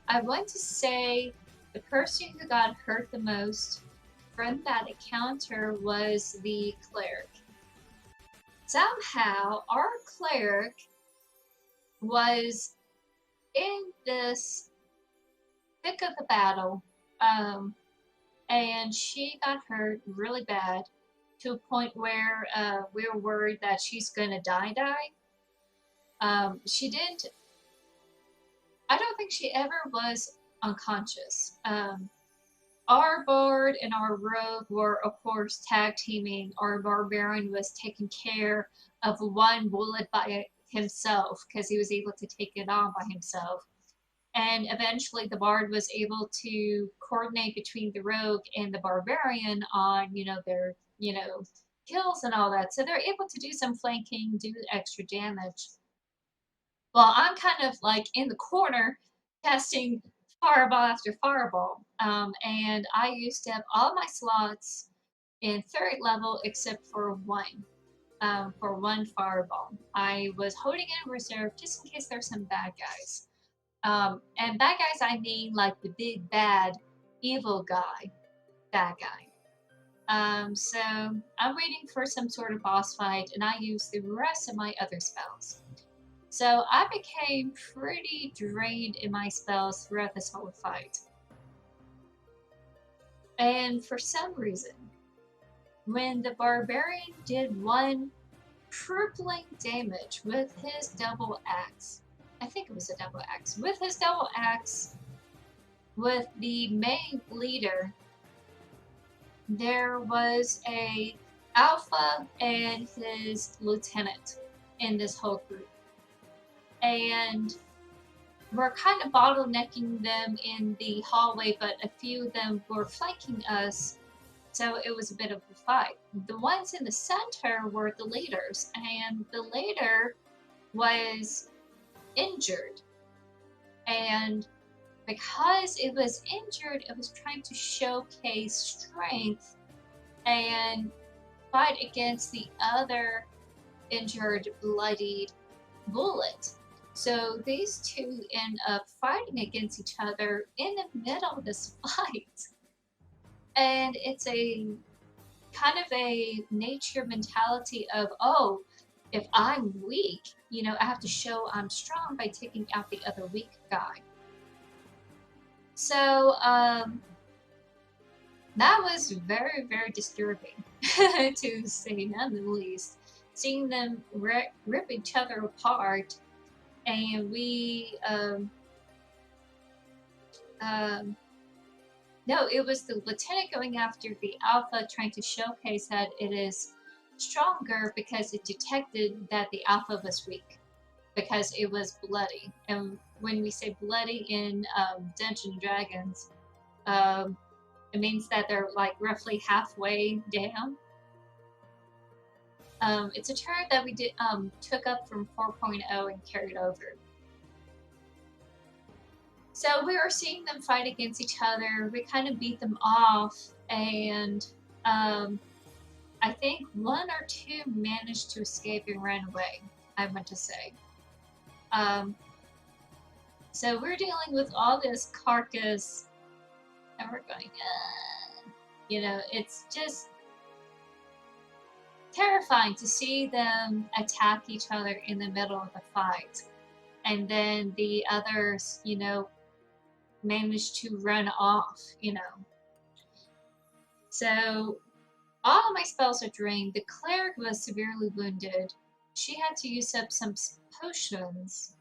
I want to say the person who got hurt the most from that encounter was the cleric. Somehow, our cleric was in this thick of the battle, um, and she got hurt really bad to a point where we were worried that she's gonna die. She didn't. I don't think she ever was unconscious. Our bard and our rogue were, of course, tag teaming. Our barbarian was taking care of one bullet by himself because he was able to take it on by himself. And eventually, the bard was able to coordinate between the rogue and the barbarian on, their, kills and all that. So they're able to do some flanking, do extra damage. Well, I'm kind of like in the corner testing fireball after fireball. And I used up all my slots in third level except for one fireball. I was holding it in reserve just in case there's some bad guys. And bad guys, I mean like the big bad evil bad guy. So I'm waiting for some sort of boss fight, and I use the rest of my other spells. So I became pretty drained in my spells throughout this whole fight. And for some reason, when the barbarian did one crippling damage with his double axe, I think it was a double axe, with his double axe, with the main leader, there was a alpha and his lieutenant in this whole group. And we're kind of bottlenecking them in the hallway, but a few of them were flanking us, so it was a bit of a fight. The ones in the center were the leaders, and the leader was injured. And because it was injured, it was trying to showcase strength and fight against the other injured, bloodied bullet. So these two end up fighting against each other in the middle of this fight. And it's a kind of a nature mentality of, oh, if I'm weak, I have to show I'm strong by taking out the other weak guy. So that was very, very disturbing, to say none the least. Seeing them rip each other apart, and we no, it was the lieutenant going after the alpha, trying to showcase that it is stronger because it detected that the alpha was weak because it was bloody. And when we say bloody in Dungeons and Dragons, it means that they're like roughly halfway down. It's a term that we took up from 4.0 and carried over. So we were seeing them fight against each other. We kind of beat them off, and I think one or two managed to escape and ran away, I meant to say. So we're dealing with all this carcass, and we're going, it's just terrifying to see them attack each other in the middle of the fight. And then the others, manage to run off. So all of my spells are drained. The cleric was severely wounded. She had to use up some potions.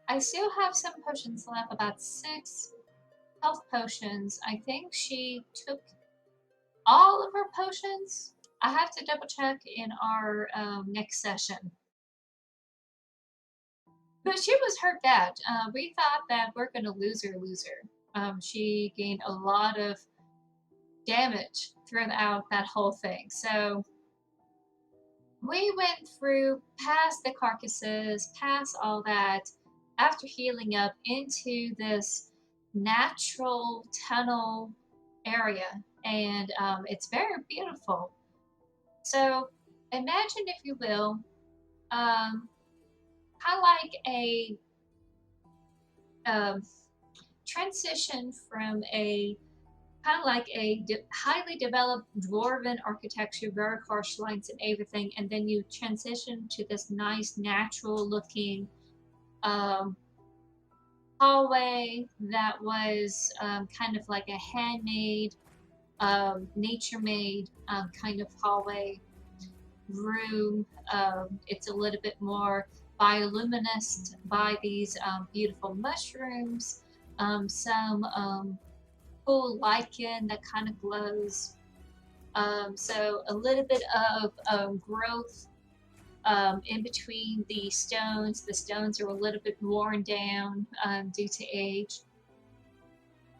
I still have some potions left, about 6 health potions. I think she took all of her potions. I have to double check in our next session. But she was hurt bad. We thought that we're going to lose her. She gained a lot of damage throughout that whole thing. So we went through past the carcasses, past all that, after healing up into this natural tunnel area. And it's very beautiful. So imagine, if you will, kind of like a transition from a kind of like a highly developed dwarven architecture, very harsh lines and everything, and then you transition to this nice natural looking um, hallway that was kind of like a handmade, nature made kind of hallway room. It's a little bit more bioluminesced by these beautiful mushrooms, some cool lichen that kind of glows. So a little bit of growth in between the stones. The stones are a little bit worn down due to age.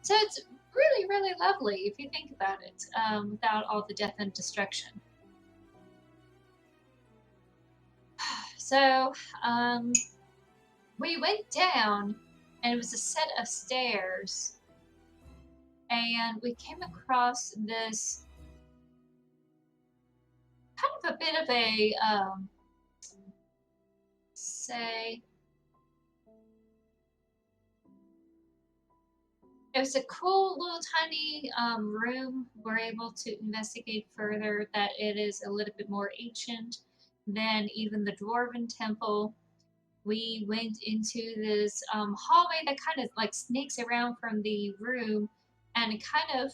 So it's really, really lovely if you think about it, without all the death and destruction. So we went down, and it was a set of stairs, and we came across this kind of a bit of a say it was a cool little tiny room. We're able to investigate further that it is a little bit more ancient than even the dwarven temple. We went into this hallway that kind of like snakes around from the room, and it kind of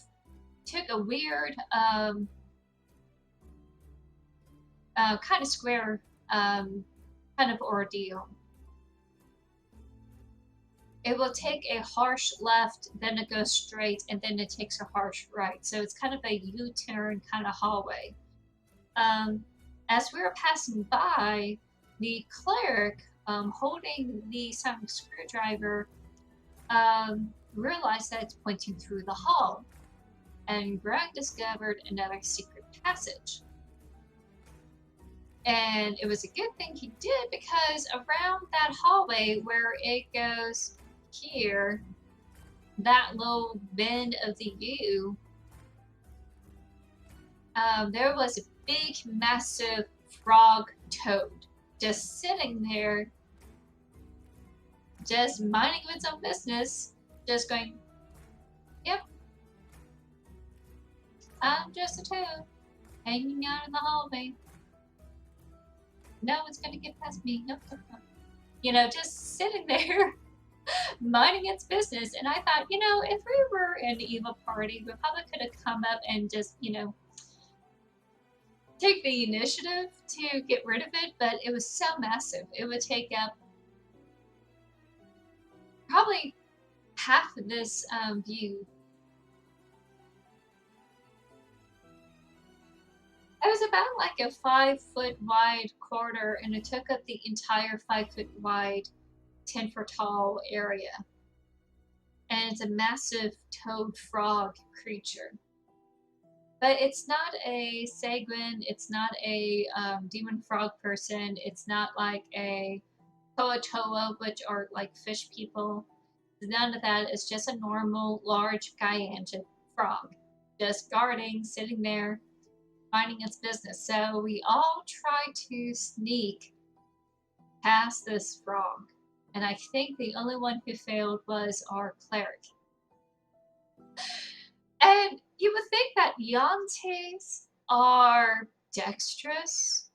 took a weird kind of square kind of ordeal. It will take a harsh left, then it goes straight, and then it takes a harsh right. So it's kind of a U-turn kind of hallway. As we were passing by, the cleric holding the sonic screwdriver realized that it's pointing through the hall, and Greg discovered another secret passage. And it was a good thing he did, because around that hallway where it goes here, that little bend of the U, there was a big, massive frog toad just sitting there, just minding its own business, just going, yep, I'm just a toad hanging out in the hallway. No one's gonna get past me. Nope, nope, nope. You know, just sitting there minding its business. And I thought, you know, if we were an evil party, we probably could have come up and just, you know, take the initiative to get rid of it, but it was so massive. It would take up probably half of this view. It was about like a 5 foot wide corridor, and it took up the entire 5 foot wide, 10 foot tall area. And it's a massive toad frog creature. But it's not a Seguin, it's not a demon frog person, it's not like a Toa, which are like fish people. None of that. It's just a normal, large gigantic frog, just guarding, sitting there, minding its business. So we all tried to sneak past this frog, and I think the only one who failed was our cleric. And you would think that Yantes are dexterous,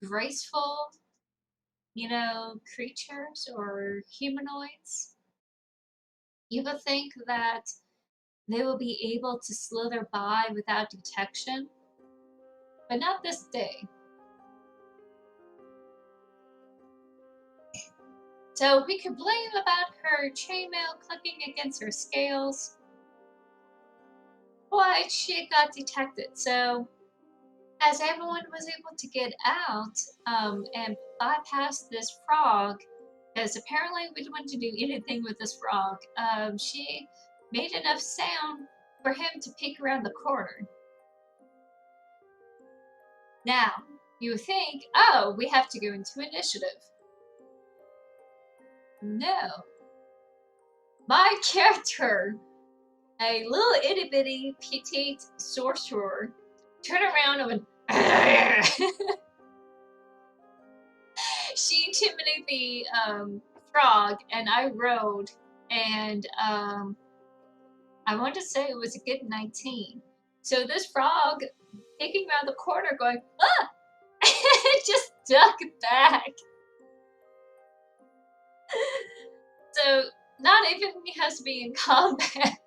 graceful, you know, creatures or humanoids. You would think that they will be able to slither by without detection, but not this day. So we could blame about her chainmail clicking against her scales, but she got detected. So as everyone was able to get out and bypass this frog, because apparently we didn't want to do anything with this frog, she made enough sound for him to peek around the corner. Now, you think, oh, we have to go into initiative. No. My character, a little itty bitty petite sorcerer, turned around and went, she intimidated the frog, and I rolled And I want to say it was a good 19. So this frog peeking around the corner going, ah! It just ducked back. So not even he has to be in combat.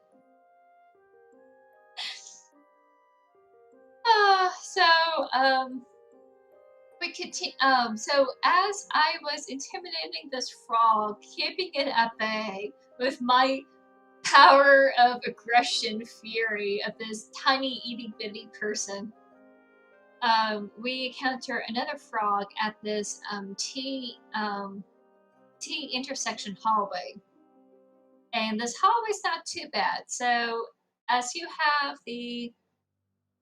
We continue. So as I was intimidating this frog, keeping it at bay with my power of aggression, fury of this tiny itty bitty person, we encounter another frog at this T intersection hallway, and this hallway's not too bad. So as you have the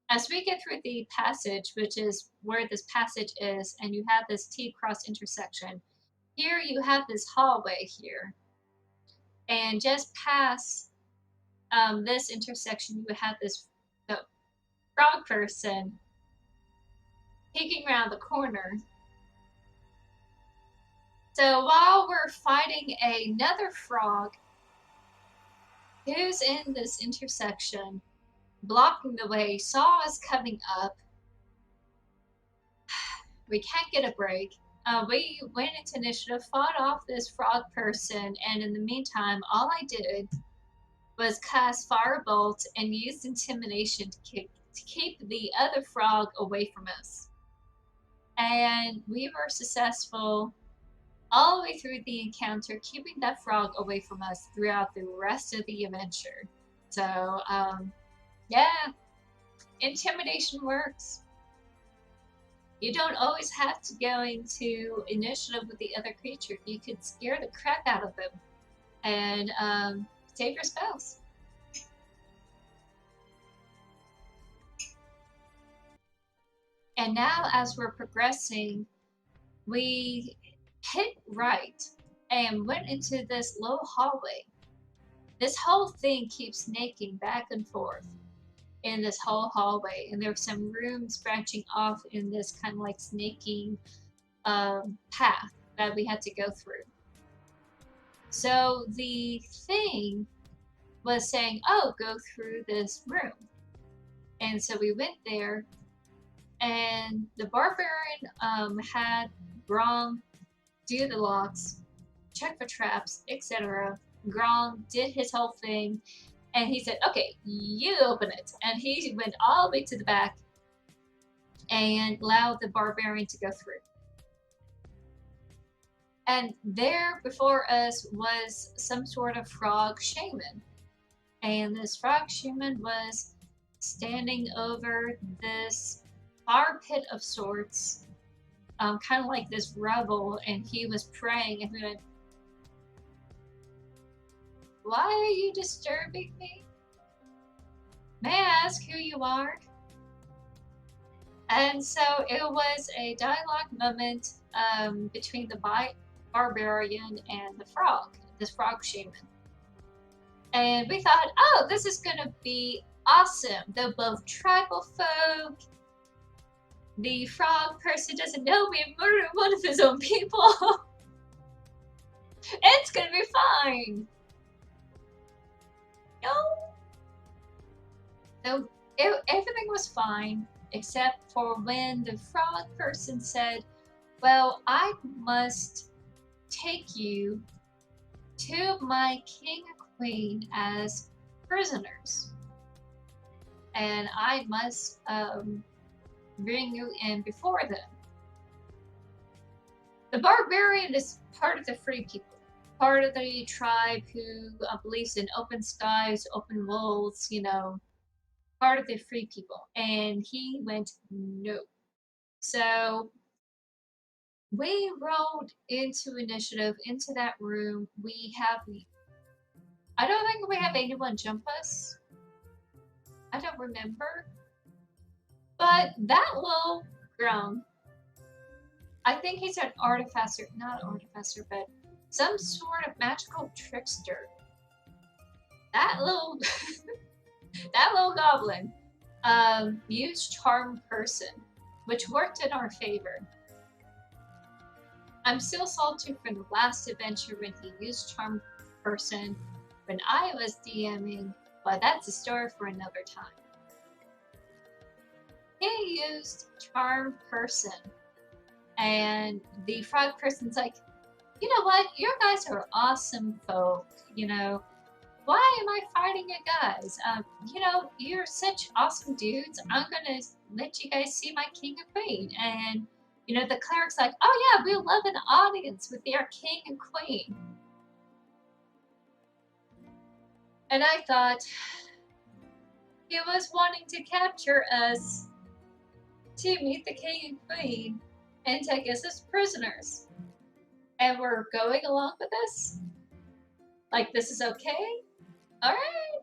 as we get through the passage, which is where this passage is, and you have this T-cross intersection, here you have this hallway here. And just past this intersection, you would have this the frog person peeking around the corner. So while we're fighting another frog who's in this intersection, blocking the way, saw us coming up, we can't get a break. We went into initiative, fought off this frog person, and in the meantime, all I did was cast Firebolt and used Intimidation to keep the other frog away from us. And we were successful all the way through the encounter, keeping that frog away from us throughout the rest of the adventure. So, yeah, Intimidation works. You don't always have to go into initiative with the other creature. You could scare the crap out of them and save your spells. And now, as we're progressing, we hit right and went into this low hallway. This whole thing keeps snaking back and forth in this whole hallway, and there's some rooms branching off in this kind of like snaking path that we had to go through. So the thing was saying, oh, go through this room. And so we went there, and the barbarian had Grom do the locks, check for traps, etc. Grom did his whole thing, and he said, okay, you open it. And he went all the way to the back and allowed the barbarian to go through. And there before us was some sort of frog shaman. And this frog shaman was standing over this fire pit of sorts, kind of like this rubble, and he was praying, and we went, why are you disturbing me? May I ask who you are? And so it was a dialogue moment between the barbarian and the frog, this frog shaman. And we thought, oh, this is going to be awesome. They're both tribal folk. The frog person doesn't know we murdered one of his own people. It's going to be fine. No. So everything was fine, except for when the frog person said, well, I must take you to my king and queen as prisoners. And I must bring you in before them. The barbarian is part of the free people, part of the tribe who believes in open skies, open worlds, part of the free people. And he went, no. So we rolled into initiative, into that room. I don't think we have anyone jump us. I don't remember. But that little Grum, I think he's an artificer, not artificer, but some sort of magical trickster. That little goblin used Charm Person, which worked in our favor. I'm still salty from the last adventure when he used Charm Person when I was DMing, well, that's a story for another time. He used charm person, and the frog person's like, you know what? You guys are awesome folk. You know, why am I fighting you guys? You know, you're such awesome dudes. I'm gonna let you guys see my king and queen. And you know, the cleric's like, oh yeah, we love an audience with their king and queen. And I thought he was wanting to capture us to meet the king and queen and take us as prisoners. And we're going along with this? Like, this is okay? All right.